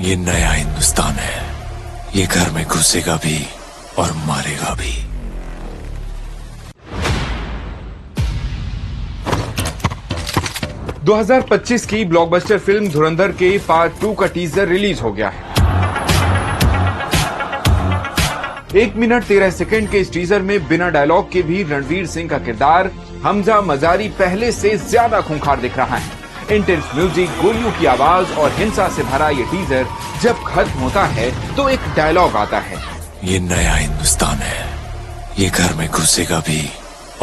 ये नया हिंदुस्तान है। ये घर में घुसेगा भी और मारेगा भी। दो 2025 की ब्लॉकबस्टर फिल्म धुरंधर के पार्ट 2 का टीजर रिलीज हो गया है। 1 मिनट 13 सेकंड के इस टीजर में बिना डायलॉग के भी रणवीर सिंह का किरदार हमजा मजारी पहले से ज्यादा खूंखार दिख रहा है। इंटेंस म्यूजिक, गोलियों की आवाज और हिंसा से भरा ये टीजर जब खत्म होता है तो एक डायलॉग आता है, ये नया हिंदुस्तान है। ये घर में घुसेगा भी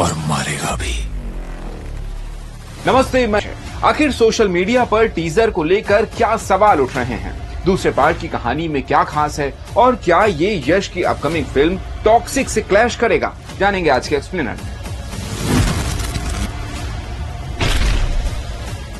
और मारेगा भी। नमस्ते। आखिर सोशल मीडिया पर टीजर को लेकर क्या सवाल उठ रहे हैं? दूसरे पार्ट की कहानी में क्या खास है और क्या ये यश की अपकमिंग फिल्म टॉक्सिक से क्लैश करेगा? जानेंगे आज के एक्सप्लेनर में।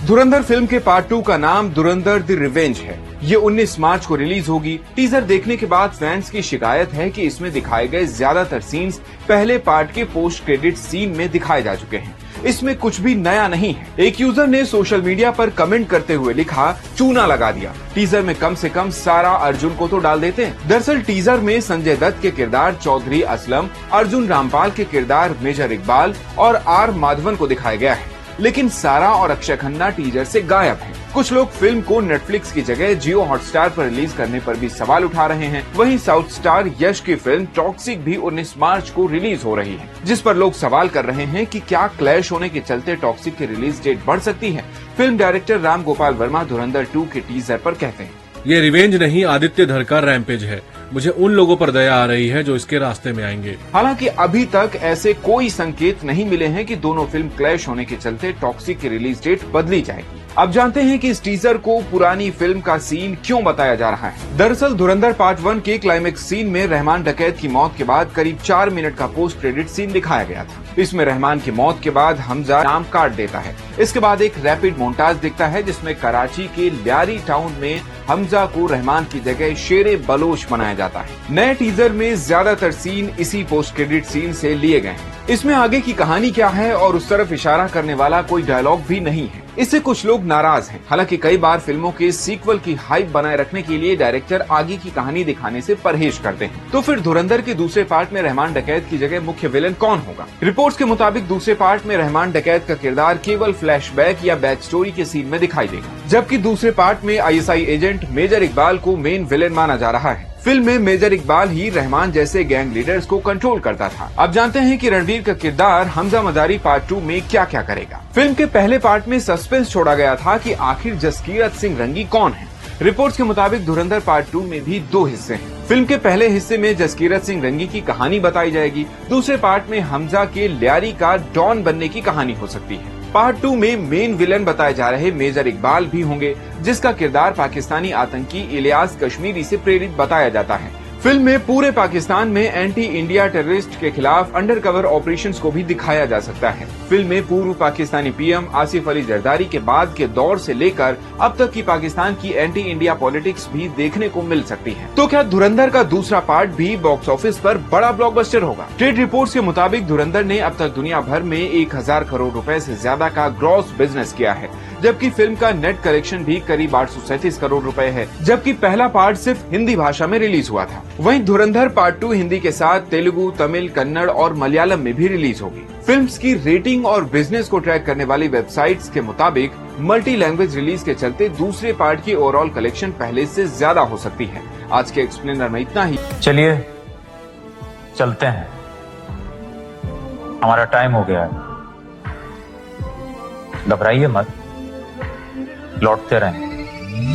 धुरंधर फिल्म के पार्ट 2 का नाम धुरंधर द रिवेंज है। ये 19 मार्च को रिलीज होगी। टीजर देखने के बाद फैंस की शिकायत है कि इसमें दिखाए गए ज्यादातर सीन्स पहले पार्ट के पोस्ट क्रेडिट सीन में दिखाए जा चुके हैं। इसमें कुछ भी नया नहीं है। एक यूजर ने सोशल मीडिया पर कमेंट करते हुए लिखा, चूना लगा दिया, टीजर में कम से कम सारा अर्जुन को तो डाल देते हैं। दरअसल टीजर में संजय दत्त के किरदार चौधरी असलम, अर्जुन रामपाल के किरदार मेजर इकबाल और आर माधवन को दिखाया गया है, लेकिन सारा और अक्षय खन्ना टीजर से गायब हैं। कुछ लोग फिल्म को नेटफ्लिक्स की जगह जियो हॉटस्टार पर रिलीज करने पर भी सवाल उठा रहे हैं। वहीं साउथ स्टार यश की फिल्म टॉक्सिक भी 19 मार्च को रिलीज हो रही है, जिस पर लोग सवाल कर रहे हैं कि क्या क्लैश होने के चलते टॉक्सिक की रिलीज डेट बढ़ सकती है। फिल्म डायरेक्टर राम गोपाल वर्मा धुरंधर 2 के टीजर पर कहते हैं, ये रिवेंज नहीं, आदित्य धर का रैम्पेज है। मुझे उन लोगों पर दया आ रही है जो इसके रास्ते में आएंगे। हालांकि अभी तक ऐसे कोई संकेत नहीं मिले हैं कि दोनों फिल्म क्लैश होने के चलते टॉक्सिक की रिलीज डेट बदली जाएगी। अब जानते हैं कि इस टीजर को पुरानी फिल्म का सीन क्यों बताया जा रहा है। दरअसल धुरंधर पार्ट 1 के क्लाइमेक्स सीन में रहमान डकैत की मौत के बाद करीब 4 मिनट का पोस्ट क्रेडिट सीन दिखाया गया था। इसमें रहमान की मौत के बाद हमजा नाम काट देता है। इसके बाद एक रैपिड मोन्टाज दिखता है जिसमें कराची के ल्यारी टाउन में हमजा को रहमान की जगह शेरे बलोच बनाया जाता है। नए टीजर में ज्यादातर सीन इसी पोस्ट क्रेडिट सीन से लिए गए हैं। इसमें आगे की कहानी क्या है और उस तरफ इशारा करने वाला कोई डायलॉग भी नहीं है। इससे कुछ लोग नाराज हैं। हालांकि कई बार फिल्मों के सीक्वल की हाइप बनाए रखने के लिए डायरेक्टर आगे की कहानी दिखाने से परहेज करते हैं। तो फिर धुरंधर के दूसरे पार्ट में रहमान डकैत की जगह मुख्य विलेन कौन होगा? रिपोर्ट्स के मुताबिक दूसरे पार्ट में रहमान डकैत का किरदार केवल फ्लैशबैक या बैक स्टोरी के सीन में दिखाई देगा, जबकि दूसरे पार्ट में ISI एजेंट मेजर इकबाल को मेन विलेन माना जा रहा है। फिल्म में मेजर इकबाल ही रहमान जैसे गैंग लीडर्स को कंट्रोल करता था। अब जानते हैं कि रणवीर का किरदार हमजा मजारी पार्ट 2 में क्या क्या करेगा। फिल्म के पहले पार्ट में सस्पेंस छोड़ा गया था कि आखिर जसकीरत सिंह रंगी कौन है। रिपोर्ट्स के मुताबिक धुरंधर पार्ट 2 में भी 2 हिस्से हैं। फिल्म के पहले हिस्से में जसकीरत सिंह रंगी की कहानी बताई जाएगी। दूसरे पार्ट में हमजा के ल्यारी का डॉन बनने की कहानी हो सकती है। पार्ट 2 में मेन विलेन बताए जा रहे मेजर इकबाल भी होंगे, जिसका किरदार पाकिस्तानी आतंकी इलियास कश्मीरी से प्रेरित बताया जाता है। फिल्म में पूरे पाकिस्तान में एंटी इंडिया टेररिस्ट के खिलाफ अंडरकवर ऑपरेशंस को भी दिखाया जा सकता है। फिल्म में पूर्व पाकिस्तानी PM आसिफ अली जरदारी के बाद के दौर से लेकर अब तक की पाकिस्तान की एंटी इंडिया पॉलिटिक्स भी देखने को मिल सकती है। तो क्या धुरंधर का दूसरा पार्ट भी बॉक्स ऑफिस पर बड़ा ब्लॉकबस्टर होगा? ट्रेड रिपोर्ट्स के मुताबिक धुरंधर ने अब तक दुनिया भर में 1000 करोड़ रुपए से ज्यादा का ग्रॉस बिजनेस किया है, जबकि फिल्म का नेट कलेक्शन भी करीब 837 करोड़ रुपए है, जबकि पहला पार्ट सिर्फ हिंदी भाषा में रिलीज हुआ था। वहीं धुरंधर पार्ट 2 हिंदी के साथ तेलुगु, तमिल, कन्नड़ और मलयालम में भी रिलीज होगी। फिल्म्स की रेटिंग और बिजनेस को ट्रैक करने वाली वेबसाइट्स के मुताबिक मल्टी लैंग्वेज रिलीज के चलते दूसरे पार्ट की ओवरऑल कलेक्शन पहले से ज्यादा हो सकती है। आज के एक्सप्लेनर में इतना ही। चलिए चलते हैं, हमारा टाइम हो गया है। घबराइए मत, लौटते रहें।